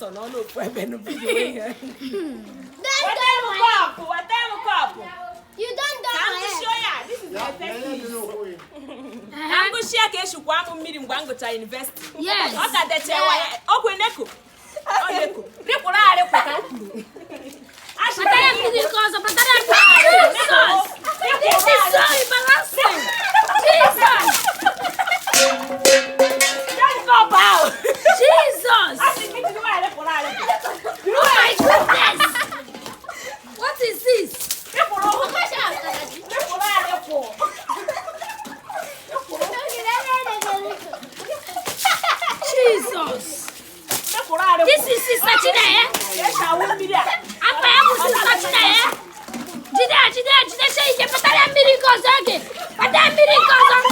so no problem no video here. What time? You don't know. I'm to show ya. This is my first. I'm to share case you want me to go to university. Yes. What are the chair? Neko. Neko. Repulare This is so embarrassing. Jesus. Don't go bow. Jesus. Oh my goodness. What is this? Jesus. This is Sister Chineye. Apa ya bu Sister Chineye? Jide, say you put that miracle again. Put that miracle.